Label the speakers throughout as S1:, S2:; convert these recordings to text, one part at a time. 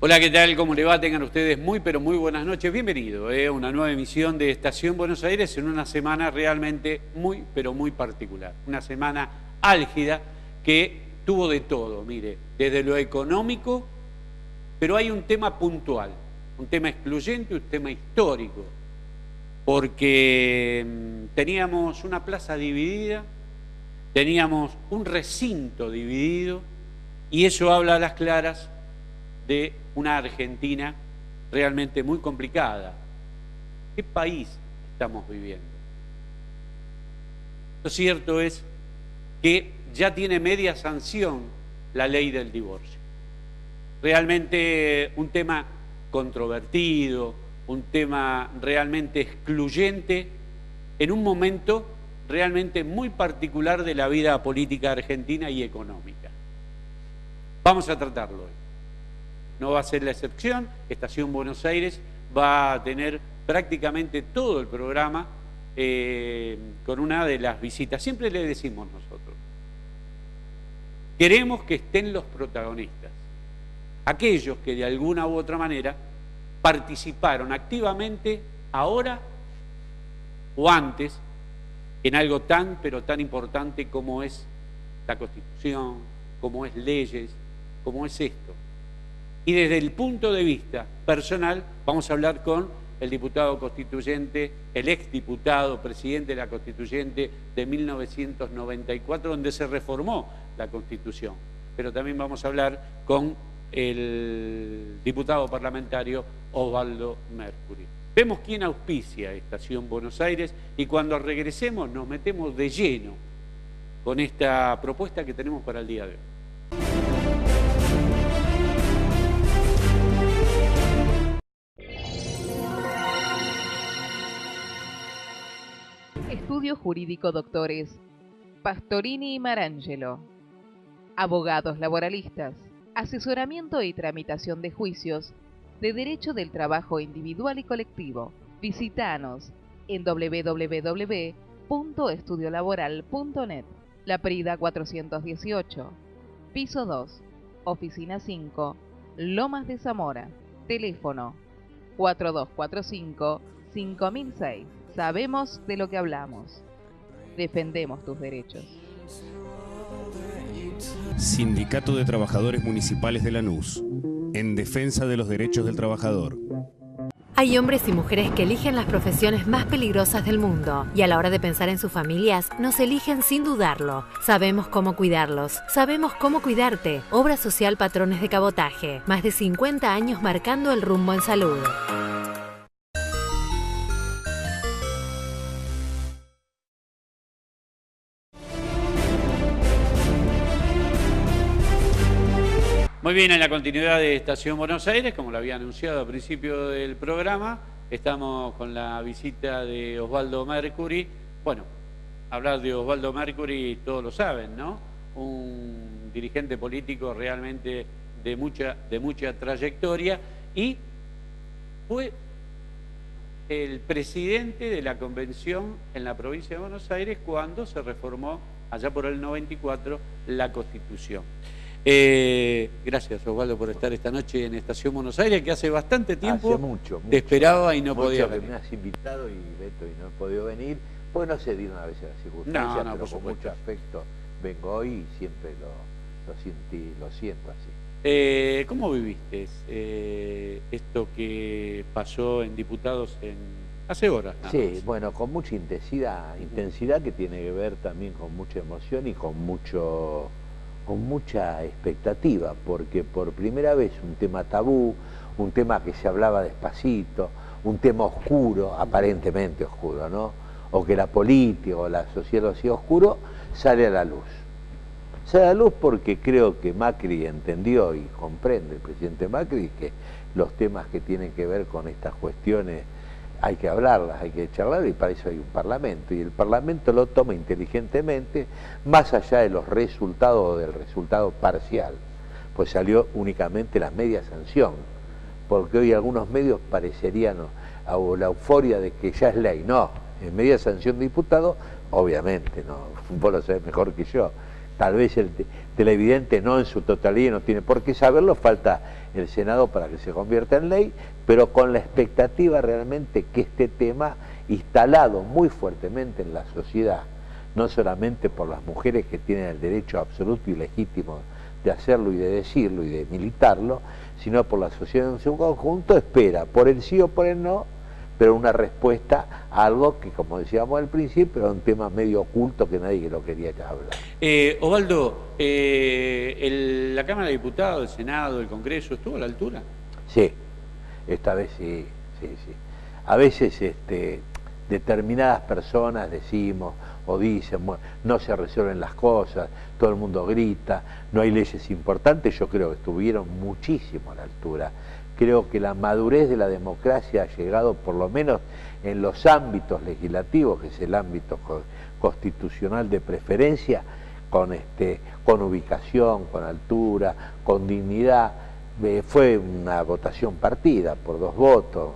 S1: Hola, ¿qué tal? ¿Cómo le va? Tengan ustedes muy, pero muy buenas noches. Bienvenido a una nueva emisión de Estación Buenos Aires en una semana realmente muy, pero muy particular. Una semana álgida que tuvo de todo, mire, desde lo económico, pero hay un tema puntual, un tema excluyente, un tema histórico, porque teníamos una plaza dividida, teníamos un recinto dividido, y eso habla a las claras de una Argentina realmente muy complicada. ¿Qué país estamos viviendo? Lo cierto es que ya tiene media sanción la ley del divorcio. Realmente un tema controvertido, un tema realmente excluyente, en un momento realmente muy particular de la vida política argentina y económica. Vamos a tratarlo hoy. No va a ser la excepción. Estación Buenos Aires va a tener prácticamente todo el programa con una de las visitas. Siempre le decimos nosotros, queremos que estén los protagonistas, aquellos que de alguna u otra manera participaron activamente ahora o antes en algo tan, pero tan importante como es la Constitución, como es leyes, como es esto. Y desde el punto de vista personal vamos a hablar con el diputado constituyente, el exdiputado, presidente de la Constituyente de 1994, donde se reformó la Constitución. Pero también vamos a hablar con el diputado parlamentario Osvaldo Mercury. Vemos quién auspicia Estación Buenos Aires y cuando regresemos nos metemos de lleno con esta propuesta que tenemos para el día de hoy.
S2: Estudio Jurídico Doctores Pastorini y Marangelo. Abogados laboralistas. Asesoramiento y tramitación de juicios de derecho del trabajo individual y colectivo. Visítanos en www.estudiolaboral.net. La Prida 418, piso 2, oficina 5, Lomas de Zamora. Teléfono 4245-5006. Sabemos de lo que hablamos. Defendemos tus derechos.
S3: Sindicato de Trabajadores Municipales de Lanús. En defensa de los derechos del trabajador.
S4: Hay hombres y mujeres que eligen las profesiones más peligrosas del mundo y a la hora de pensar en sus familias nos eligen sin dudarlo. Sabemos cómo cuidarlos, sabemos cómo cuidarte. Obra Social Patrones de Cabotaje. Más de 50 años marcando el rumbo en salud.
S1: Muy bien, en la continuidad de Estación Buenos Aires, como lo había anunciado al principio del programa, estamos con la visita de Osvaldo Mercury. Bueno, hablar de Osvaldo Mercury todos lo saben, ¿no? Un dirigente político realmente de mucha trayectoria y fue el presidente de la convención en la provincia de Buenos Aires cuando se reformó, allá por el 94, la Constitución. Gracias, Osvaldo, por estar esta noche en Estación Buenos Aires, que hace bastante tiempo te esperaba y no podía venir.
S5: Me has invitado y Beto y no he podido venir, pues no se dieron a veces las circunstancias, pero con mucho afecto vengo hoy y siempre lo siento así.
S1: ¿Cómo viviste esto que pasó en diputados hace horas?
S5: Sí, bueno, con mucha intensidad que tiene que ver también con mucha emoción y con mucha expectativa, porque por primera vez un tema tabú, un tema que se hablaba despacito, un tema oscuro, aparentemente oscuro, ¿no? O que la política o la sociedad lo hacía oscuro, sale a la luz. Sale a la luz porque creo que Macri entendió y comprende, el presidente Macri, que los temas que tienen que ver con estas cuestiones hay que hablarlas, hay que charlar, y para eso hay un parlamento, y el parlamento lo toma inteligentemente, más allá de los resultados o del resultado parcial, pues salió únicamente la media sanción, porque hoy algunos medios parecerían la euforia de que ya es ley. No, en media sanción de diputados, obviamente, no, vos lo sabés mejor que yo, tal vez el televidente no en su totalidad, no tiene por qué saberlo, falta el Senado para que se convierta en ley, pero con la expectativa realmente que este tema, instalado muy fuertemente en la sociedad, no solamente por las mujeres que tienen el derecho absoluto y legítimo de hacerlo y de decirlo y de militarlo, sino por la sociedad en su conjunto, espera por el sí o por el no, pero una respuesta a algo que, como decíamos al principio, era un tema medio oculto que nadie lo quería hablar.
S1: Osvaldo, ¿la Cámara de Diputados, el Senado, el Congreso, estuvo a la altura?
S5: Sí, esta vez sí. A veces determinadas personas decimos o dicen, bueno, no se resuelven las cosas, todo el mundo grita, no hay leyes importantes. Yo creo que estuvieron muchísimo a la altura. Creo que la madurez de la democracia ha llegado, por lo menos en los ámbitos legislativos, que es el ámbito constitucional de preferencia, con ubicación, con altura, con dignidad. Fue una votación partida por 2 votos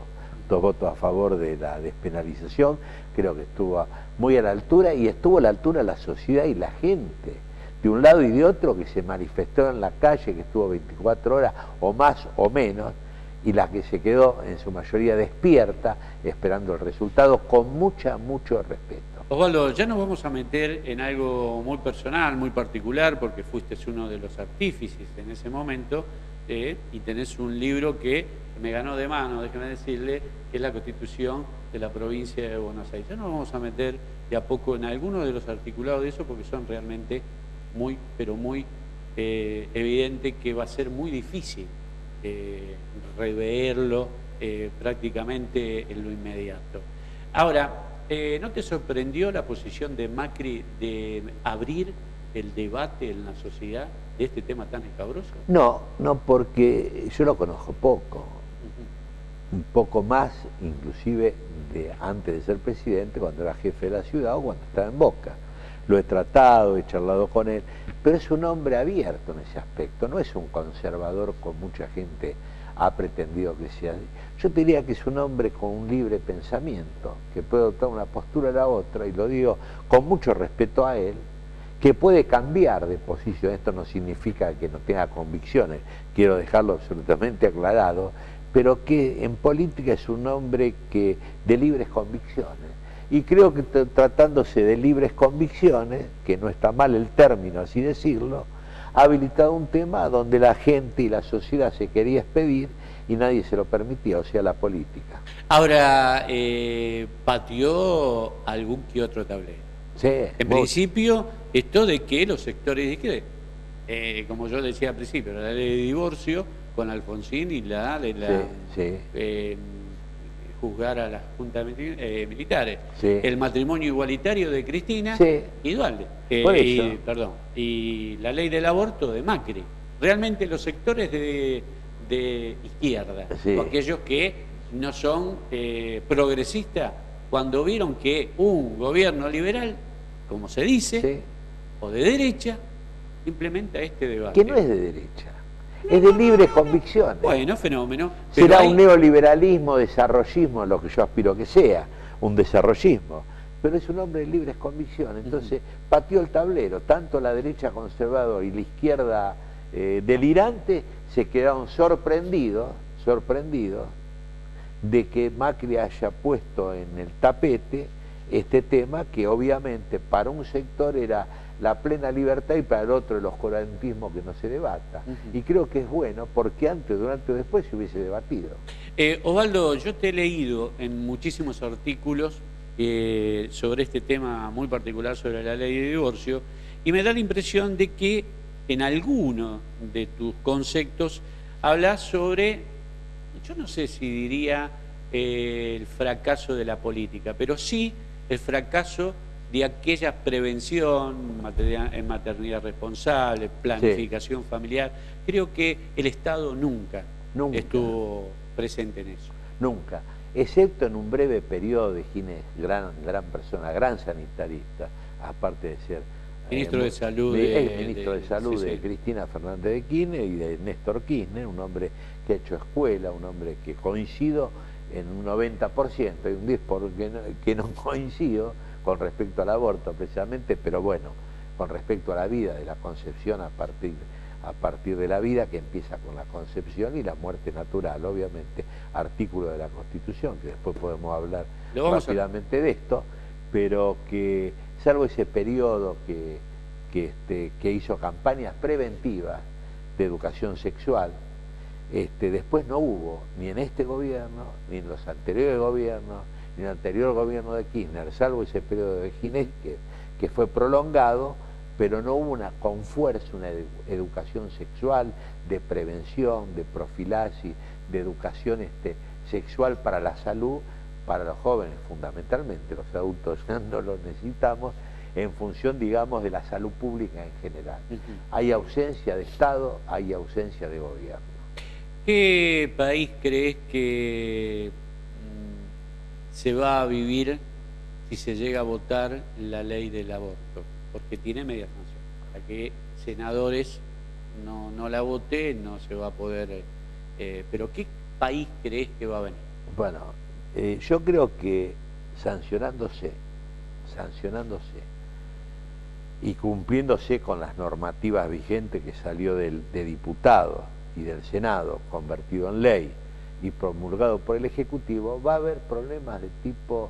S5: a favor de la despenalización. Creo que estuvo muy a la altura, y estuvo a la altura la sociedad y la gente, de un lado y de otro, que se manifestó en la calle, que estuvo 24 horas o más o menos, y la que se quedó en su mayoría despierta, esperando el resultado, con mucho respeto.
S1: Osvaldo, ya nos vamos a meter en algo muy personal, muy particular, porque fuiste uno de los artífices en ese momento, y tenés un libro que me ganó de mano, déjeme decirle, que es la Constitución de la provincia de Buenos Aires. Ya nos vamos a meter de a poco en algunos de los articulados de eso, porque son realmente muy, pero muy evidente que va a ser muy difícil reverlo prácticamente en lo inmediato. Ahora, ¿no te sorprendió la posición de Macri de abrir el debate en la sociedad de este tema tan escabroso?
S5: No, porque yo lo conozco poco. Un poco más, inclusive, de antes de ser presidente, cuando era jefe de la ciudad o cuando estaba en Boca. Lo he tratado, he charlado con él, pero es un hombre abierto en ese aspecto, no es un conservador como mucha gente ha pretendido que sea. Yo diría que es un hombre con un libre pensamiento, que puede adoptar una postura a la otra, y lo digo con mucho respeto a él, que puede cambiar de posición. Esto no significa que no tenga convicciones, quiero dejarlo absolutamente aclarado, pero que en política es un hombre de libres convicciones. Y creo que tratándose de libres convicciones, que no está mal el término así decirlo, ha habilitado un tema donde la gente y la sociedad se quería expedir y nadie se lo permitía, o sea, la política.
S1: Ahora, pateó algún que otro tablero.
S5: Sí,
S1: en principio, esto de que los sectores de izquierda, como yo decía al principio, la ley de divorcio con Alfonsín y juzgar a las juntas militares, el matrimonio igualitario de Cristina y Dualde, y la ley del aborto de Macri. Realmente los sectores de izquierda, o aquellos que no son progresistas, cuando vieron que un gobierno liberal, como se dice, o de derecha, implementa este debate.
S5: Que no es de derecha, es de libres convicciones.
S1: Bueno, fenómeno.
S5: Será un neoliberalismo, desarrollismo, lo que yo aspiro que sea, un desarrollismo, pero es un hombre de libres convicciones. Entonces pateó el tablero, tanto la derecha conservadora y la izquierda delirante se quedaron sorprendidos de que Macri haya puesto en el tapete este tema, que obviamente para un sector era la plena libertad y para el otro el oscurantismo que no se debata. Y creo que es bueno, porque antes, durante o después se hubiese debatido.
S1: Osvaldo, yo te he leído en muchísimos artículos sobre este tema muy particular, sobre la ley de divorcio, y me da la impresión de que en alguno de tus conceptos hablas sobre, yo no sé si diría el fracaso de la política, pero sí el fracaso de aquella prevención en maternidad responsable, planificación familiar. Creo que el Estado nunca estuvo presente en eso.
S5: Nunca, excepto en un breve periodo de Ginés, gran persona, gran sanitarista, aparte de ser
S1: ministro de Salud,
S5: ministro de Salud de Cristina Fernández de Kirchner y de Néstor Kirchner, un hombre que ha hecho escuela, un hombre que coincido en un 90%, hay un 10% que no coincido con respecto al aborto precisamente, pero bueno, con respecto a la vida, de la concepción a partir de la vida, que empieza con la concepción, y la muerte natural, obviamente, artículo de la Constitución, que después podemos hablar rápidamente de esto, pero que, salvo ese periodo que hizo campañas preventivas de educación sexual, después no hubo, ni en este gobierno, ni en los anteriores gobiernos, ni en el anterior gobierno de Kirchner, salvo ese periodo de Ginés que fue prolongado, pero no hubo con fuerza una educación sexual, de prevención, de profilaxis, de educación sexual para la salud, para los jóvenes fundamentalmente. Los adultos no lo necesitamos, en función, digamos, de la salud pública en general. Hay ausencia de Estado, hay ausencia de gobierno.
S1: ¿Qué país crees que se va a vivir si se llega a votar la ley del aborto? Porque tiene media sanción. Para que senadores no la voten, no se va a poder... pero ¿qué país crees que va a venir?
S5: Bueno, yo creo que sancionándose y cumpliéndose con las normativas vigentes que salió de diputados y del Senado, convertido en ley y promulgado por el Ejecutivo, va a haber problemas de tipo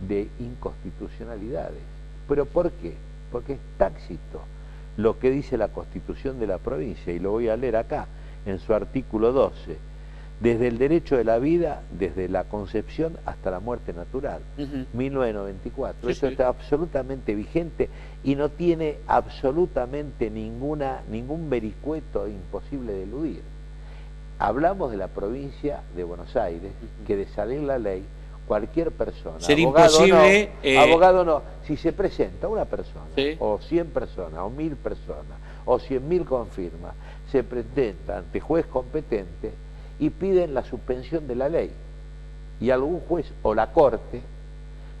S5: de inconstitucionalidades. ¿Pero por qué? Porque es tácito lo que dice la Constitución de la provincia, y lo voy a leer acá, en su artículo 12. Desde el derecho de la vida, desde la concepción hasta la muerte natural, 1994.
S1: Sí,
S5: Esto está absolutamente vigente y no tiene absolutamente ningún vericueto imposible de eludir. Hablamos de la provincia de Buenos Aires, que de salir la ley, cualquier persona,
S1: sería
S5: abogado
S1: imposible,
S5: no, abogado no, si se presenta una persona,
S1: ¿sí?
S5: o 100 personas, o 1000 personas, o 100.000 con firmas, se presenta ante juez competente y piden la suspensión de la ley, y algún juez o la corte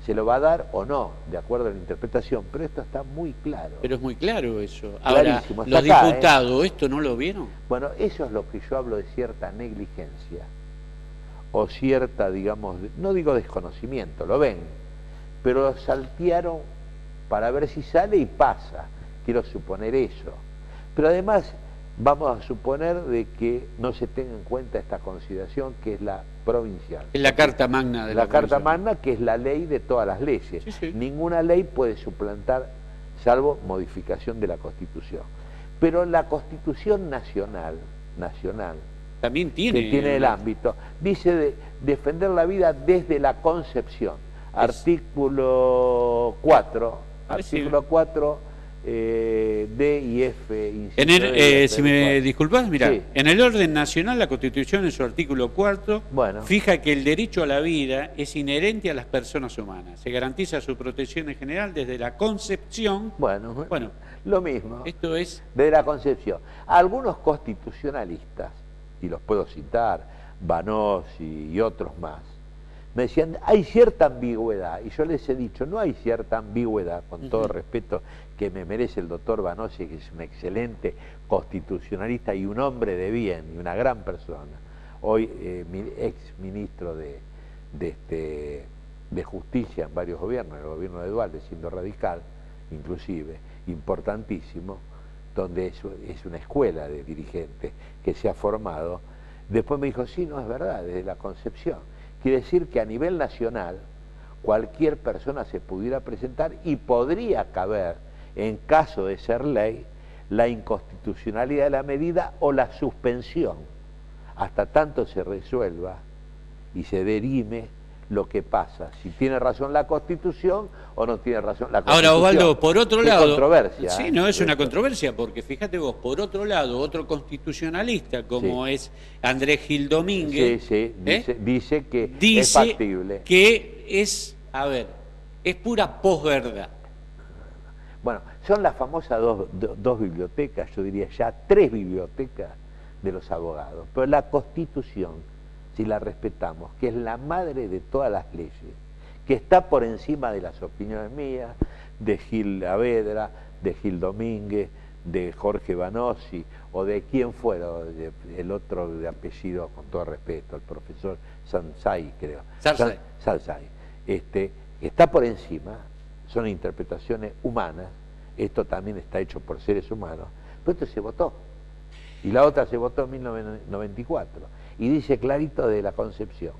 S5: se lo va a dar o no, de acuerdo a la interpretación, pero esto está muy claro.
S1: Pero es muy claro eso. Ahora,
S5: Clarísimo.
S1: los
S5: Está acá,
S1: diputados, ¿esto no lo vieron?
S5: Bueno, eso es lo que yo hablo de cierta negligencia, o cierta, digamos, no digo desconocimiento, lo ven, pero lo saltearon para ver si sale y pasa, quiero suponer eso. Pero además vamos a suponer de que no se tenga en cuenta esta consideración, que es la provincial.
S1: Es la Carta Magna de
S5: la Carta Magna, que es la ley de todas las leyes.
S1: Sí, sí.
S5: Ninguna ley puede suplantar, salvo modificación de la Constitución. Pero la Constitución nacional
S1: también tiene,
S5: que tiene el ámbito, dice de defender la vida desde la concepción. Artículo 4, artículo 4, D y F.
S1: Si me disculpas, mira,
S5: sí.
S1: En el orden nacional, la Constitución en su artículo 4 fija que el derecho a la vida es inherente a las personas humanas. Se garantiza su protección en general desde la concepción.
S5: Bueno, lo mismo.
S1: Esto es
S5: desde la concepción. Algunos constitucionalistas, y los puedo citar, Vanossi y otros más, me decían, hay cierta ambigüedad, y yo les he dicho, no hay cierta ambigüedad, con todo respeto que me merece el doctor Vanossi, que es un excelente constitucionalista y un hombre de bien, y una gran persona, hoy ex ministro de Justicia en varios gobiernos, en el gobierno de Dualde, siendo radical, inclusive, importantísimo, donde es una escuela de dirigentes que se ha formado. Después me dijo, sí, no, es verdad, desde la concepción. Quiere decir que a nivel nacional cualquier persona se pudiera presentar y podría caber, en caso de ser ley, la inconstitucionalidad de la medida o la suspensión, hasta tanto se resuelva y se dirime lo que pasa, si tiene razón la Constitución o no tiene razón la Constitución.
S1: Ahora, Osvaldo, por otro lado...
S5: controversia.
S1: Sí, no es una controversia, porque fíjate vos, por otro lado, otro constitucionalista como es Andrés Gil Domínguez...
S5: dice que es factible.
S1: Que es, a ver, es pura posverdad.
S5: Bueno, son las famosas dos bibliotecas, yo diría ya 3 bibliotecas de los abogados, pero la Constitución, si la respetamos, que es la madre de todas las leyes, que está por encima de las opiniones mías, de Gil Avedra, de Gil Domínguez, de Jorge Vanossi, o de quien fuera, el otro de apellido, con todo respeto, el profesor Sansay, creo. Sansay. Está por encima, son interpretaciones humanas, esto también está hecho por seres humanos, pero esto se votó. Y la otra se votó en 1994. Y dice clarito de la Concepción.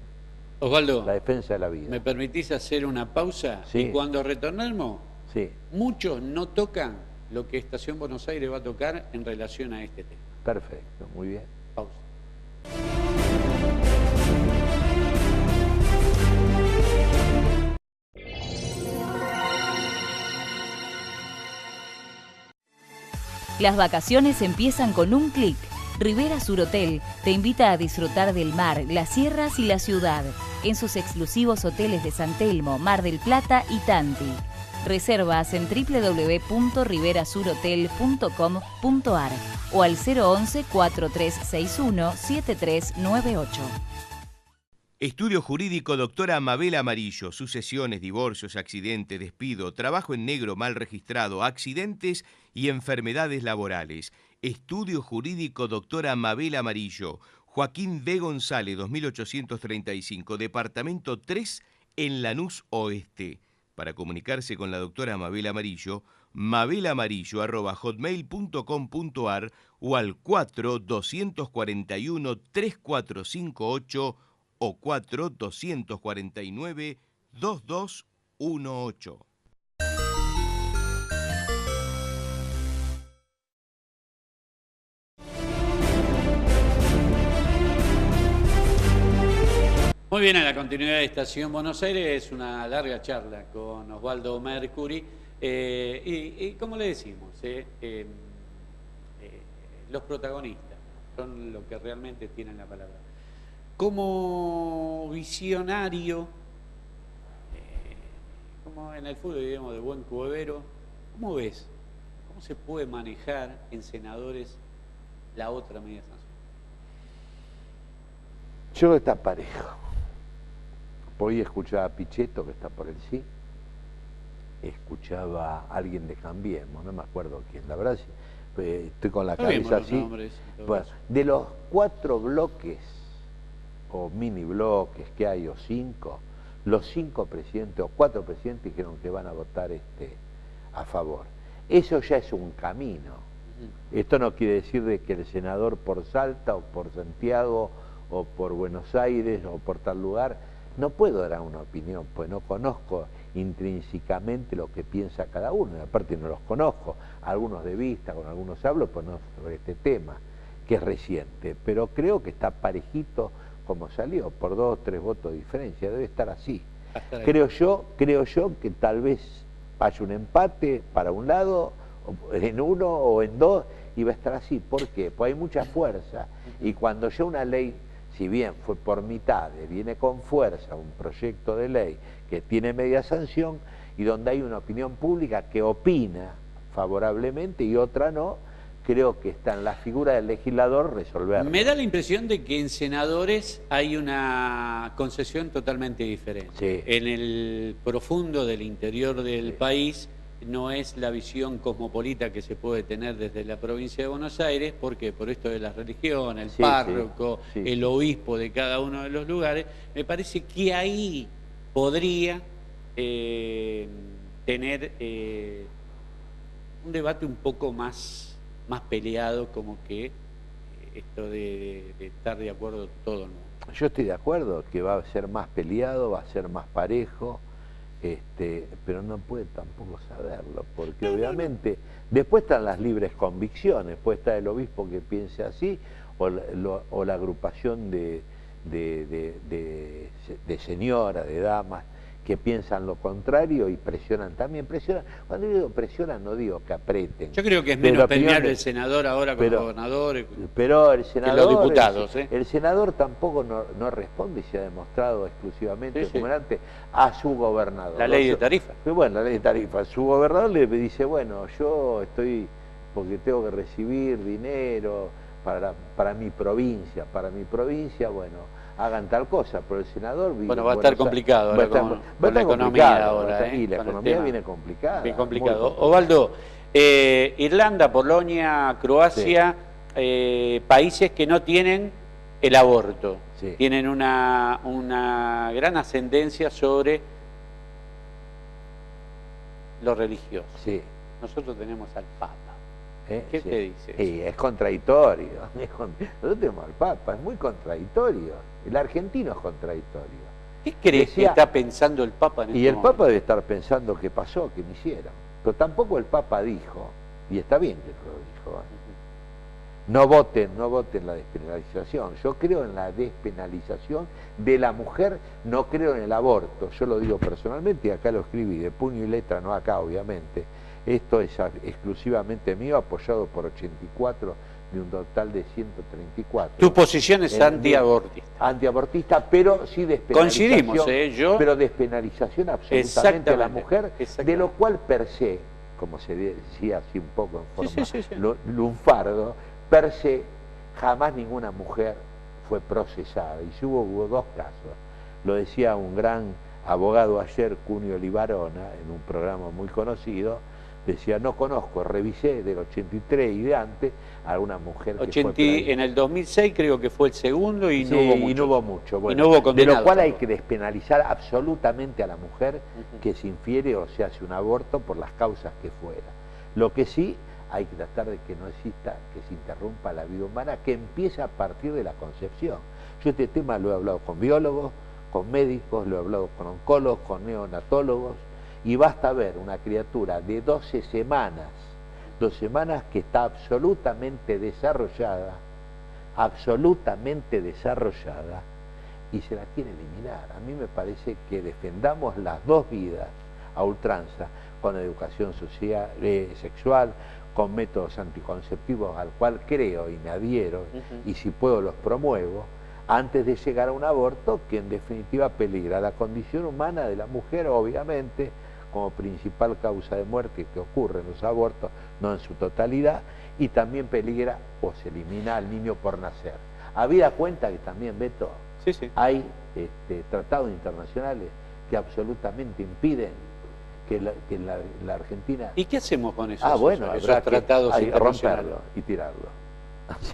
S1: Osvaldo,
S5: La defensa de la vida.
S1: ¿me permitís hacer una pausa?
S5: Sí.
S1: Y cuando retornemos,
S5: Sí,
S1: muchos no tocan lo que Estación Buenos Aires va a tocar en relación a este tema.
S5: perfecto, muy bien.
S1: Pausa.
S6: Las vacaciones empiezan con un clic. Rivera Sur Hotel te invita a disfrutar del mar, las sierras y la ciudad en sus exclusivos hoteles de San Telmo, Mar del Plata y Tanti. Reservas en www.riverasurotel.com.ar o al 011-4361-7398.
S7: Estudio Jurídico Doctora Mabel Amarillo. Sucesiones, divorcios, accidente, despido, trabajo en negro mal registrado, accidentes y enfermedades laborales. Estudio Jurídico Doctora Mabel Amarillo. Joaquín B. González, 2835, Departamento 3, en Lanús Oeste. Para comunicarse con la doctora Mabel Amarillo, mabelamarillo@hotmail.com.ar o al 4-241-3458 o 4-249-2218.
S1: Muy bien, a la continuidad de Estación Buenos Aires, es una larga charla con Osvaldo Mercury. Y como le decimos, los protagonistas son los que realmente tienen la palabra. Como visionario, como en el fútbol diríamos de buen cuevero, ¿cómo ves? ¿Cómo se puede manejar en senadores la otra media sanción?
S5: Yo creo que está parejo. Hoy escuchaba a Pichetto, que está por el sí. Escuchaba a alguien de Cambiemos, no me acuerdo quién. La verdad, estoy con la cabeza así. Bueno, de los 4 bloques, o mini bloques que hay, o 5, los 5 presidentes, o 4 presidentes dijeron que van a votar a favor. Eso ya es un camino. Esto no quiere decir de que el senador por Salta, o por Santiago, o por Buenos Aires, o por tal lugar, no puedo dar una opinión, pues no conozco intrínsecamente lo que piensa cada uno, y aparte no los conozco, algunos de vista, con algunos hablo, pues no sobre este tema, que es reciente, pero creo que está parejito como salió, por 2 o 3 votos de diferencia, debe estar así. Creo yo que tal vez haya un empate para un lado, en uno o en 2, y va a estar así. ¿Por qué? Pues hay mucha fuerza, y cuando ya una ley, si bien fue por mitad, viene con fuerza un proyecto de ley que tiene media sanción y donde hay una opinión pública que opina favorablemente y otra no, creo que está en la figura del legislador resolverlo.
S1: Me da la impresión de que en senadores hay una concesión totalmente diferente.
S5: Sí.
S1: En el profundo del interior del país no es la visión cosmopolita que se puede tener desde la provincia de Buenos Aires, porque por esto de la religión, el párroco, el obispo de cada uno de los lugares, me parece que ahí podría tener un debate un poco más peleado, como que esto de estar de acuerdo todo no.
S5: Yo estoy de acuerdo que va a ser más peleado, va a ser más parejo, pero no puede tampoco saberlo, porque obviamente después están las libres convicciones, puede estar el obispo que piense así, o la agrupación de señoras, de damas, que piensan lo contrario y presionan también. Cuando yo digo presionan, no digo que aprieten.
S1: Yo creo que es menos permeable el senador ahora con los gobernadores,
S5: pero el senador,
S1: que los diputados.
S5: El senador tampoco no responde, y se ha demostrado exclusivamente, como antes, a su gobernador.
S1: La ley de tarifa.
S5: Bueno, la ley de tarifa. Su gobernador le dice, bueno, yo estoy, porque tengo que recibir dinero para mi provincia, bueno, hagan tal cosa, pero el senador...
S1: Bueno, va a estar complicado ahora con la economía ahora.
S5: Y la economía viene complicada.
S1: Bien complicado. Osvaldo, Irlanda, Polonia, Croacia, países que no tienen el aborto, tienen una gran ascendencia sobre lo religioso. nosotros tenemos al Papa. ¿Qué
S5: Sí.
S1: te dice?
S5: Sí, es contradictorio. Nosotros tenemos al Papa, es muy contradictorio. El argentino es contradictorio.
S1: ¿Qué crees que está pensando el Papa en
S5: Y
S1: este
S5: el
S1: momento?
S5: Papa debe estar pensando qué pasó, qué me hicieron. Pero tampoco el Papa dijo, y está bien que lo dijo, no voten la despenalización. Yo creo en la despenalización de la mujer, no creo en el aborto. Yo lo digo personalmente y acá lo escribí, de puño y letra, no acá obviamente. Esto es exclusivamente mío, apoyado por 84 de un total de 134.
S1: Tu posición es antiabortista.
S5: Antiabortista, pero sí despenalización.
S1: Coincidimos, yo.
S5: Pero despenalización absolutamente a la mujer,
S1: exactamente.
S5: de lo cual per se, como se decía así un poco en forma
S1: Sí.
S5: lunfardo, per se jamás ninguna mujer fue procesada. Y hubo dos casos. Lo decía un gran abogado ayer, Cunio Libarona, en un programa muy conocido. Decía, no conozco, revisé del 83 y de antes a una mujer que fue
S1: en el 2006 creo que fue el segundo y
S5: sí,
S1: no hubo mucho.
S5: y no hubo mucho. Bueno,
S1: y no hubo
S5: de
S1: condenados
S5: lo cual hay
S1: tampoco.
S5: que despenalizar absolutamente a la mujer que se infiere o se hace un aborto por las causas que fuera. Lo que sí hay que tratar de que no exista, que se interrumpa la vida humana, que empieza a partir de la concepción. Yo este tema lo he hablado con biólogos, con médicos, lo he hablado con oncólogos, con neonatólogos, y basta ver una criatura de 12 semanas que está absolutamente desarrollada, y se la quiere eliminar. A mí me parece que defendamos las dos vidas a ultranza, con educación social, sexual, con métodos anticonceptivos al cual creo y me adhiero, y si puedo los promuevo, antes de llegar a un aborto que en definitiva peligra la condición humana de la mujer, obviamente, como principal causa de muerte que ocurre en los abortos, no en su totalidad, y también peligra o se elimina al niño por nacer. Habida cuenta que también, Beto, hay tratados internacionales que absolutamente impiden que la Argentina...
S1: ¿Y qué hacemos con eso?
S5: Bueno,
S1: esos tratados internacionales?
S5: romperlo y tirarlo.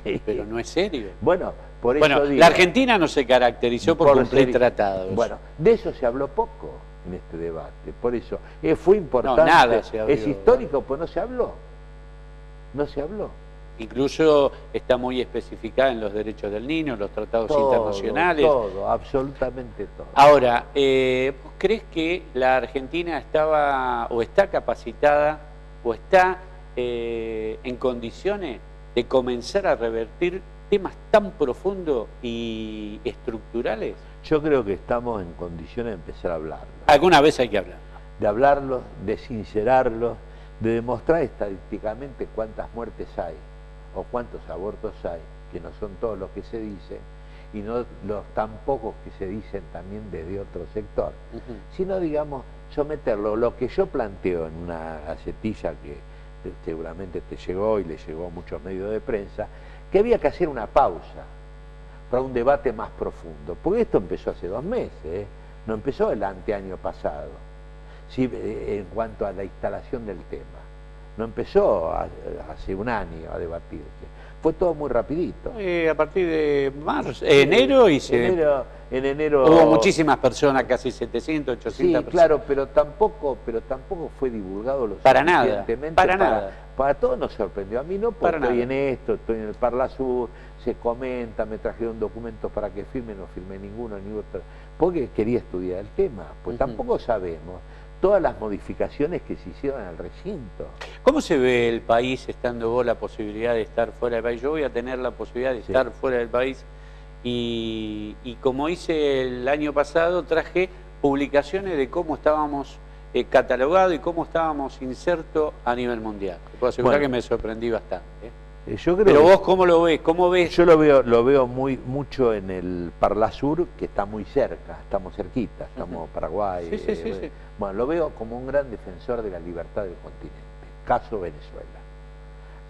S5: Sí.
S1: Pero no es serio.
S5: Bueno, por eso digo,
S1: la Argentina no se caracterizó por cumplir tratados.
S5: Bueno, de eso se habló poco en este debate. Por eso fue importante.
S1: No, nada se habló.
S5: Es histórico, pues no se habló. No se habló.
S1: Incluso está muy especificada en los derechos del niño, en los tratados internacionales.
S5: Todo, absolutamente todo.
S1: Ahora, ¿vos crees que la Argentina estaba o está capacitada o está en condiciones de comenzar a revertir temas tan profundos y estructurales?
S5: Yo creo que estamos en condiciones de empezar a hablarlo.
S1: Alguna vez hay que hablar.
S5: De hablarlo, de sincerarlo, de demostrar estadísticamente cuántas muertes hay o cuántos abortos hay, que no son todos los que se dicen, y no los tan pocos que se dicen también desde otro sector, sino, digamos, someterlo. Lo que yo planteo en una gacetilla que seguramente te llegó y le llegó a muchos medios de prensa, que había que hacer una pausa para un debate más profundo, porque esto empezó hace 2 meses, no empezó el anteaño pasado, sí, en cuanto a la instalación del tema, no empezó hace 1 año a debatirse, fue todo muy rapidito.
S1: A partir de enero
S5: en enero
S1: hubo muchísimas personas, casi 700, 800
S5: sí,
S1: personas.
S5: claro, pero tampoco fue divulgado lo suficientemente.
S1: Para nada.
S5: Para todos nos sorprendió. A mí no, porque
S1: Para
S5: estoy
S1: nada.
S5: en esto, estoy en el Parla Sur, se comenta, me trajeron documentos para que firme, no firmé ninguno ni otro, porque quería estudiar el tema, pues tampoco sabemos todas las modificaciones que se hicieron en el recinto.
S1: ¿Cómo se ve el país estando vos la posibilidad de estar fuera del país? Yo voy a tener la posibilidad de estar fuera del país y como hice el año pasado, traje publicaciones de cómo estábamos catalogados y cómo estábamos insertos a nivel mundial. Te puedo asegurar que me sorprendí bastante.
S5: Yo creo
S1: Pero vos, ¿cómo lo ves? ¿Cómo ves?
S5: Yo lo veo mucho en el Parla Sur, que está muy cerca, estamos cerquita, estamos Paraguay.
S1: Sí.
S5: Bueno, lo veo como un gran defensor de la libertad del continente, caso Venezuela.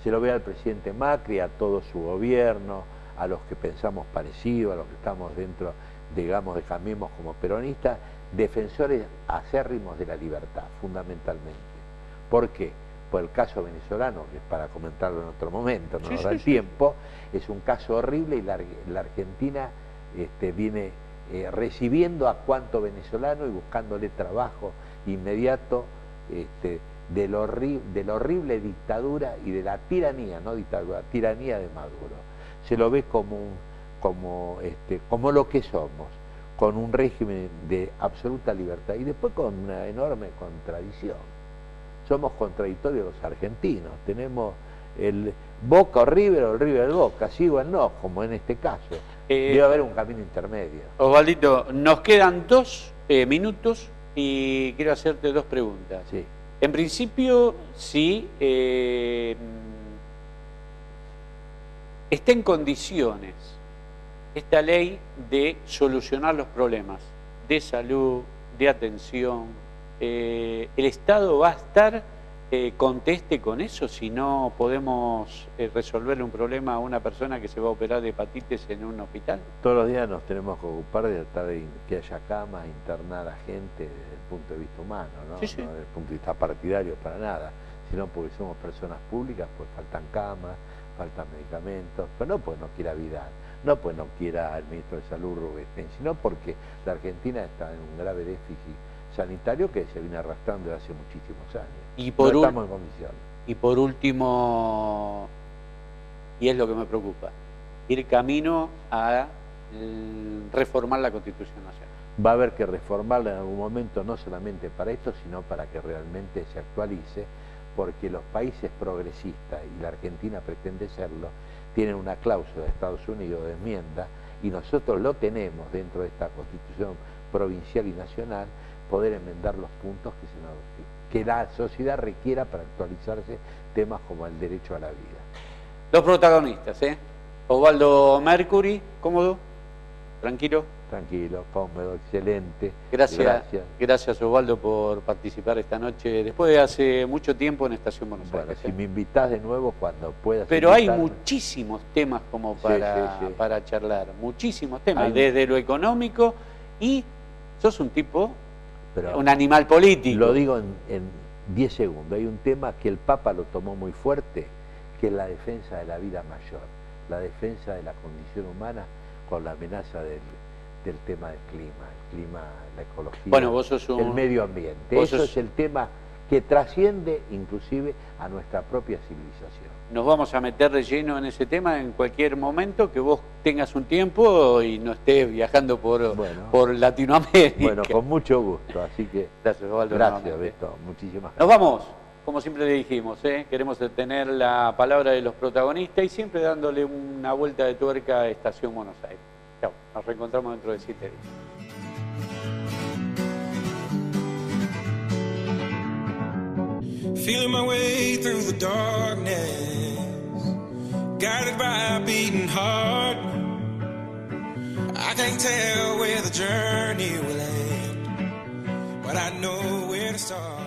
S5: Se lo ve al presidente Macri, a todo su gobierno, a los que pensamos parecido, a los que estamos dentro, digamos, de Cambiemos como peronistas, defensores acérrimos de la libertad, fundamentalmente. ¿Por qué? Por el caso venezolano, que es para comentarlo en otro momento, no nos da el tiempo, es un caso horrible y la Argentina viene recibiendo a cuanto venezolano y buscándole trabajo inmediato de la horrible dictadura y de la tiranía, no dictadura, tiranía de Maduro. Se lo ve como lo que somos, con un régimen de absoluta libertad y después con una enorme contradicción. Somos contradictorios los argentinos, tenemos el Boca o el River Boca, sí o el no, como en este caso. Debe haber un camino intermedio.
S1: Osvaldito, nos quedan 2 minutos y quiero hacerte 2 preguntas.
S5: Sí.
S1: En principio, sí, está en condiciones esta ley de solucionar los problemas de salud, de atención. ¿El Estado va a estar conteste con eso si no podemos resolverle un problema a una persona que se va a operar de hepatitis en un hospital?
S5: Todos los días nos tenemos que ocupar de tratar de que haya camas, internar a gente desde el punto de vista humano, ¿no?
S1: Sí, sí.
S5: No desde el punto de vista partidario para nada, sino porque somos personas públicas, pues faltan camas, faltan medicamentos, pero no porque no quiera Vidal, no porque no quiera el ministro de Salud Rubén, sino porque la Argentina está en un grave déficit sanitario que se viene arrastrando desde hace muchísimos años.
S1: Y por
S5: no estamos en condiciones.
S1: Y por último, y es lo que me preocupa, ir camino a reformar la Constitución Nacional.
S5: Va a haber que reformarla en algún momento, no solamente para esto, sino para que realmente se actualice, porque los países progresistas, y la Argentina pretende serlo, tienen una cláusula de Estados Unidos de enmienda, y nosotros lo tenemos dentro de esta Constitución provincial y nacional, poder enmendar los puntos que la sociedad requiera para actualizarse temas como el derecho a la vida.
S1: Los protagonistas, Osvaldo Mercury, ¿cómodo? ¿Tranquilo?
S5: Tranquilo, cómodo, excelente.
S1: Gracias Osvaldo por participar esta noche, después de hace mucho tiempo en Estación Buenos Aires.
S5: Bueno, si me invitás de nuevo cuando puedas.
S1: Pero hay muchísimos temas como para charlar, muchísimos temas, desde lo económico, y sos un tipo, un animal político.
S5: Lo digo en 10 segundos. Hay un tema que el Papa lo tomó muy fuerte, que es la defensa de la vida mayor, la defensa de la condición humana con la amenaza del tema del clima, la ecología,
S1: bueno, vos sos
S5: el medio ambiente. Eso es el tema que trasciende inclusive a nuestra propia civilización.
S1: Nos vamos a meter de lleno en ese tema en cualquier momento que vos tengas un tiempo y no estés viajando por Latinoamérica.
S5: Bueno, con mucho gusto, así que
S1: gracias, Osvaldo.
S5: Gracias, Beto, muchísimas gracias.
S1: Nos vamos, como siempre le dijimos, queremos tener la palabra de los protagonistas y siempre dándole una vuelta de tuerca a Estación Buenos Aires. Chao, nos reencontramos dentro de 7 días.
S8: Feeling my way through the darkness, guided by a beating heart. I can't tell where the journey will end, but I know where to start.